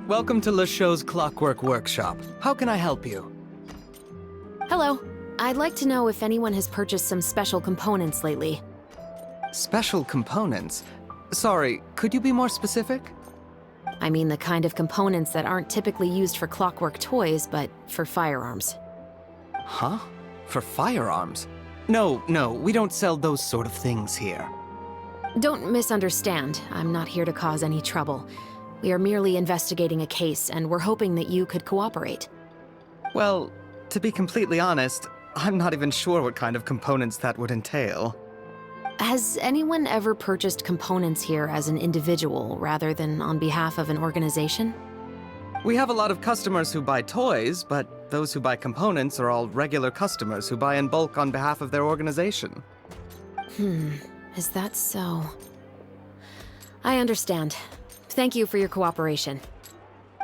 Welcome to Le Show's Clockwork Workshop. How can I help you? Hello. I'd like to know if anyone has purchased some special components lately. Special components? Sorry, could you be more specific? I mean the kind of components that aren't typically used for clockwork toys, but for firearms. Huh? For firearms? No, we don't sell those sort of things here. Don't misunderstand. I'm not here to cause any trouble. We are merely investigating a case, and we're hoping that you could cooperate. Well, to be completely honest, I'm not even sure what kind of components that would entail. Has anyone ever purchased components here as an individual rather than on behalf of an organization? We have a lot of customers who buy toys, but those who buy components are all regular customers who buy in bulk on behalf of their organization. Is that so? I understand. Thank you for your cooperation.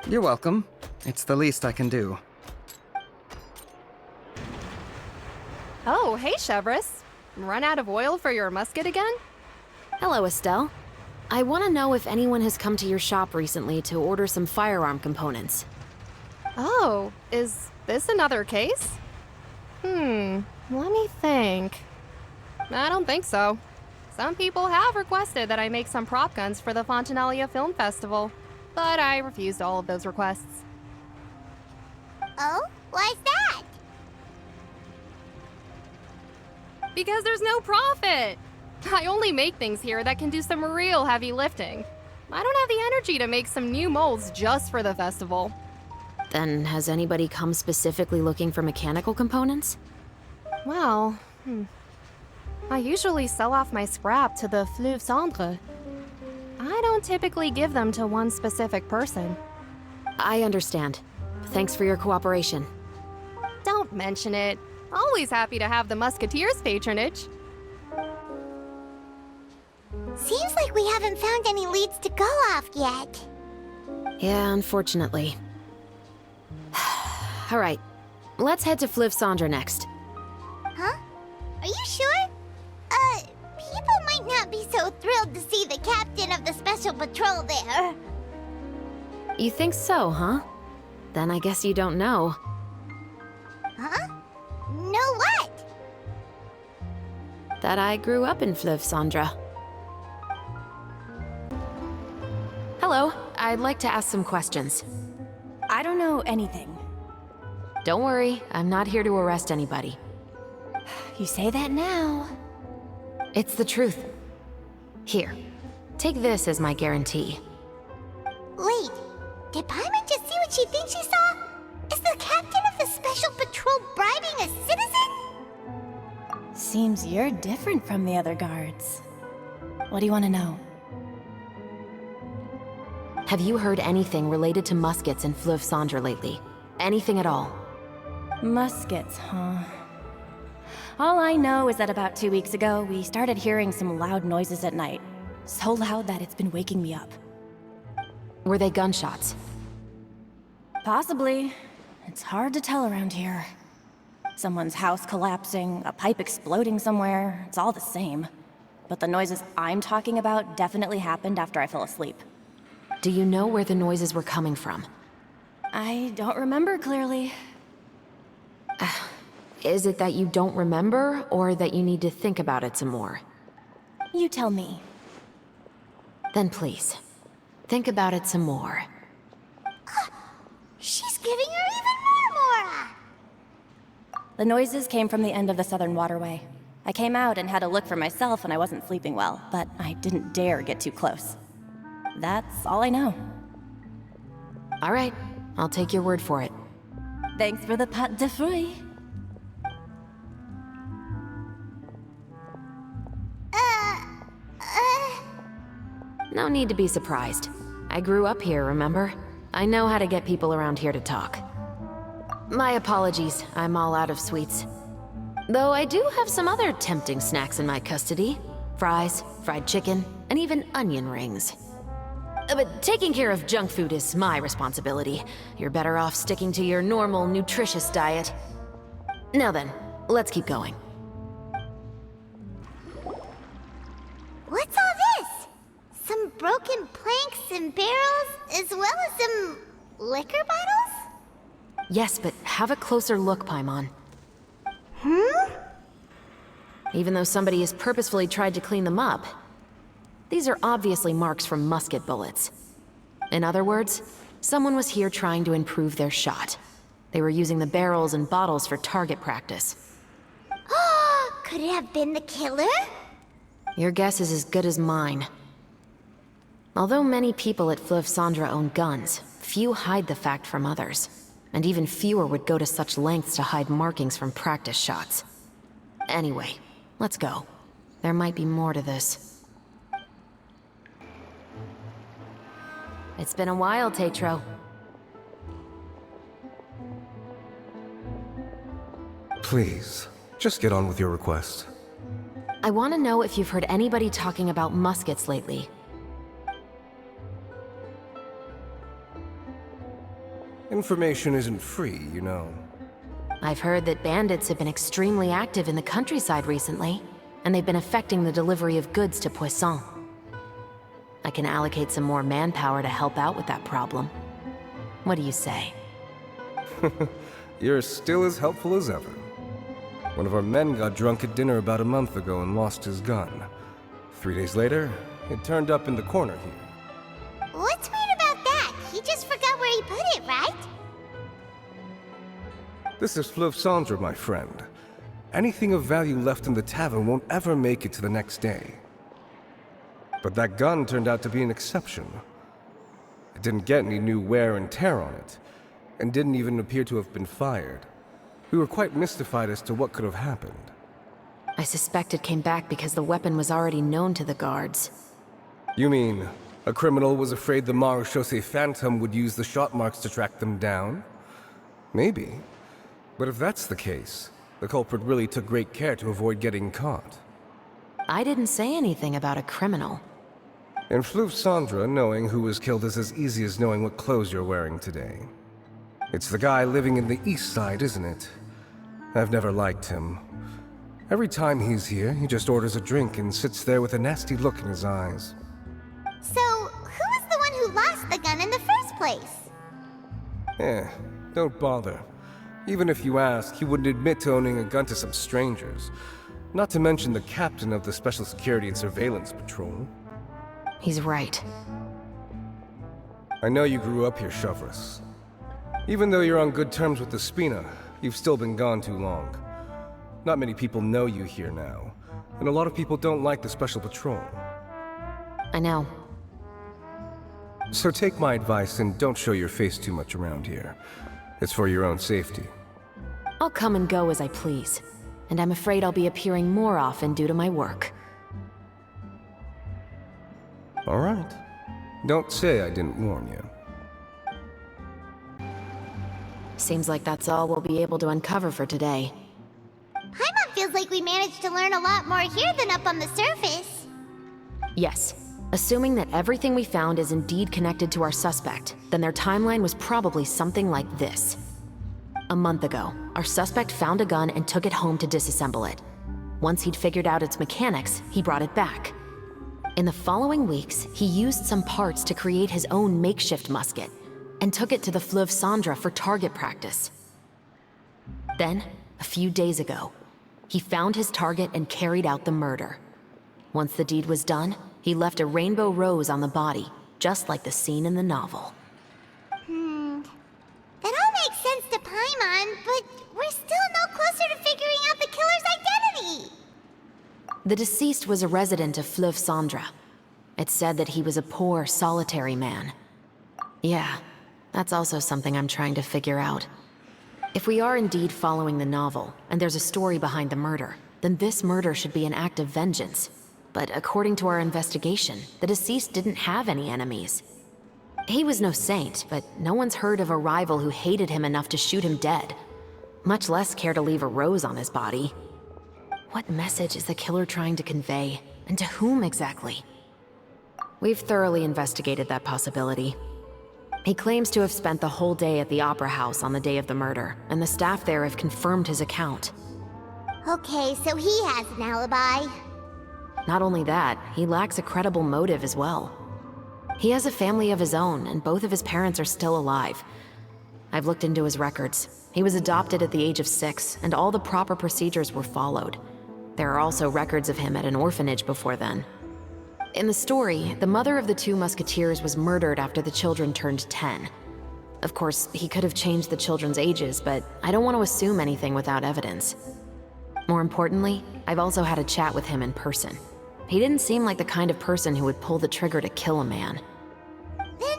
You're welcome. It's the least I can do. Oh, hey, Chevris. Run out of oil for your musket again? Hello, Estelle. I want to know if anyone has come to your shop recently to order some firearm components. Oh, is this another case? Let me think. I don't think so. Some people have requested that I make some prop guns for the Fontanalia Film Festival, but I refused all of those requests. Oh? Why's that? Because there's no profit! I only make things here that can do some real heavy lifting. I don't have the energy to make some new molds just for the festival. Then has anybody come specifically looking for mechanical components? Well, I usually sell off my scrap to the Fleuve Cendre. I don't typically give them to one specific person. I understand. Thanks for your cooperation. Don't mention it. Always happy to have the Musketeers' patronage. Seems like we haven't found any leads to go off yet. Yeah, unfortunately. All right, let's head to Fleuve Cendre next. Huh? Are you sure? People might not be so thrilled to see the captain of the special patrol there. You think so, huh? Then I guess you don't know. Huh? Know what? That I grew up in Fleuve Cendre. Hello, I'd like to ask some questions. I don't know anything. Don't worry, I'm not here to arrest anybody. You say that now. It's the truth. Here, take this as my guarantee. Wait, did Paimon just see what she thinks she saw? Is the captain of the special patrol bribing a citizen? Seems you're different from the other guards. What do you want to know? Have you heard anything related to muskets in Fleuve Cendre lately? Anything at all? Muskets, huh? All I know is that about 2 weeks ago, we started hearing some loud noises at night. So loud that it's been waking me up. Were they gunshots? Possibly. It's hard to tell around here. Someone's house collapsing, a pipe exploding somewhere, it's all the same. But the noises I'm talking about definitely happened after I fell asleep. Do you know where the noises were coming from? I don't remember clearly. Is it that you don't remember, or that you need to think about it some more? You tell me. Then please, think about it some more. She's giving her even more Mora! The noises came from the end of the Southern Waterway. I came out and had a look for myself when I wasn't sleeping well, but I didn't dare get too close. That's all I know. All right, I'll take your word for it. Thanks for the Part.II. No need to be surprised. I grew up here, remember? I know how to get people around here to talk. My apologies, I'm all out of sweets. Though I do have some other tempting snacks in my custody. Fries, fried chicken, and even onion rings. But taking care of junk food is my responsibility. You're better off sticking to your normal, nutritious diet. Now then, let's keep going. broken planks and barrels, as well as some liquor bottles? Yes, but have a closer look, Paimon. Even though somebody has purposefully tried to clean them up, these are obviously marks from musket bullets. In other words, someone was here trying to improve their shot. They were using the barrels and bottles for target practice. Could it have been the killer? Your guess is as good as mine. Although many people at Fleuve Cendres own guns, few hide the fact from others. And even fewer would go to such lengths to hide markings from practice shots. Anyway, let's go. There might be more to this. It's been a while, Tetro. Please, just get on with your request. I want to know if you've heard anybody talking about muskets lately. Information isn't free, you know. I've heard that bandits have been extremely active in the countryside recently, and they've been affecting the delivery of goods to Poisson. I can allocate some more manpower to help out with that problem. What do you say? You're still as helpful as ever. One of our men got drunk at dinner about a month ago and lost his gun. 3 days later, it turned up in the corner here. What's weird about that? He just forgot where he put it, right? This is Fleuve Cendres, my friend. Anything of value left in the tavern won't ever make it to the next day. But that gun turned out to be an exception. It didn't get any new wear and tear on it, and didn't even appear to have been fired. We were quite mystified as to what could have happened. I suspect it came back because the weapon was already known to the guards. You mean, a criminal was afraid the Marechaussee Phantom would use the shot marks to track them down? Maybe. But if that's the case, the culprit really took great care to avoid getting caught. I didn't say anything about a criminal. In Fleuve Cendres, knowing who was killed is as easy as knowing what clothes you're wearing today. It's the guy living in the east side, isn't it? I've never liked him. Every time he's here, he just orders a drink and sits there with a nasty look in his eyes. So, who was the one who lost the gun in the first place? Don't bother. Even if you ask, he wouldn't admit to owning a gun to some strangers. Not to mention the captain of the Special Security and Surveillance Patrol. He's right. I know you grew up here, Chevres. Even though you're on good terms with the Spina, you've still been gone too long. Not many people know you here now, and a lot of people don't like the Special Patrol. I know. So take my advice and don't show your face too much around here. It's for your own safety. I'll come and go as I please, and I'm afraid I'll be appearing more often due to my work. All right. Don't say I didn't warn you. Seems like that's all we'll be able to uncover for today. Paimon feels like we managed to learn a lot more here than up on the surface. Yes. Assuming that everything we found is indeed connected to our suspect, then their timeline was probably something like this. A month ago, our suspect found a gun and took it home to disassemble it. Once he'd figured out its mechanics, he brought it back. In the following weeks, he used some parts to create his own makeshift musket, and took it to the Fleuve Cendres for target practice. Then, a few days ago, he found his target and carried out the murder. Once the deed was done, he left a rainbow rose on the body, just like the scene in the novel. That all makes sense to Paimon, but we're still no closer to figuring out the killer's identity. The deceased was a resident of Fleuve Cendres. It's said that he was a poor, solitary man. Yeah, that's also something I'm trying to figure out. If we are indeed following the novel, and there's a story behind the murder, then this murder should be an act of vengeance. But according to our investigation, the deceased didn't have any enemies. He was no saint, but no one's heard of a rival who hated him enough to shoot him dead, much less care to leave a rose on his body. What message is the killer trying to convey, and to whom exactly? We've thoroughly investigated that possibility. He claims to have spent the whole day at the Opera House on the day of the murder, and the staff there have confirmed his account. Okay, so he has an alibi. Not only that, he lacks a credible motive as well. He has a family of his own, and both of his parents are still alive. I've looked into his records. He was adopted at the age of 6, and all the proper procedures were followed. There are also records of him at an orphanage before then. In the story, the mother of the 2 musketeers was murdered after the children turned 10. Of course, he could have changed the children's ages, but I don't want to assume anything without evidence. More importantly, I've also had a chat with him in person. He didn't seem like the kind of person who would pull the trigger to kill a man. Then,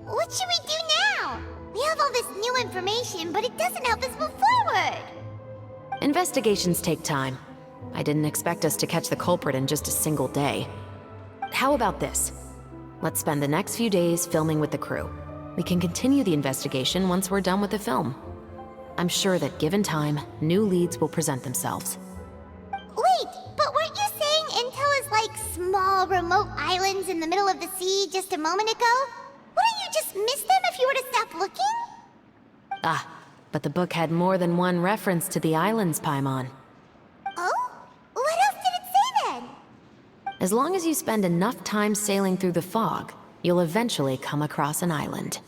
what should we do now? We have all this new information, but it doesn't help us move forward. Investigations take time. I didn't expect us to catch the culprit in just a single day. How about this? Let's spend the next few days filming with the crew. We can continue the investigation once we're done with the film. I'm sure that given time, new leads will present themselves. Wait, but weren't you saying Intel is like small, remote islands in the middle of the sea just a moment ago? Wouldn't you just miss them if you were to stop looking? Ah, but the book had more than one reference to the islands, Paimon. Oh? What else did it say then? As long as you spend enough time sailing through the fog, you'll eventually come across an island.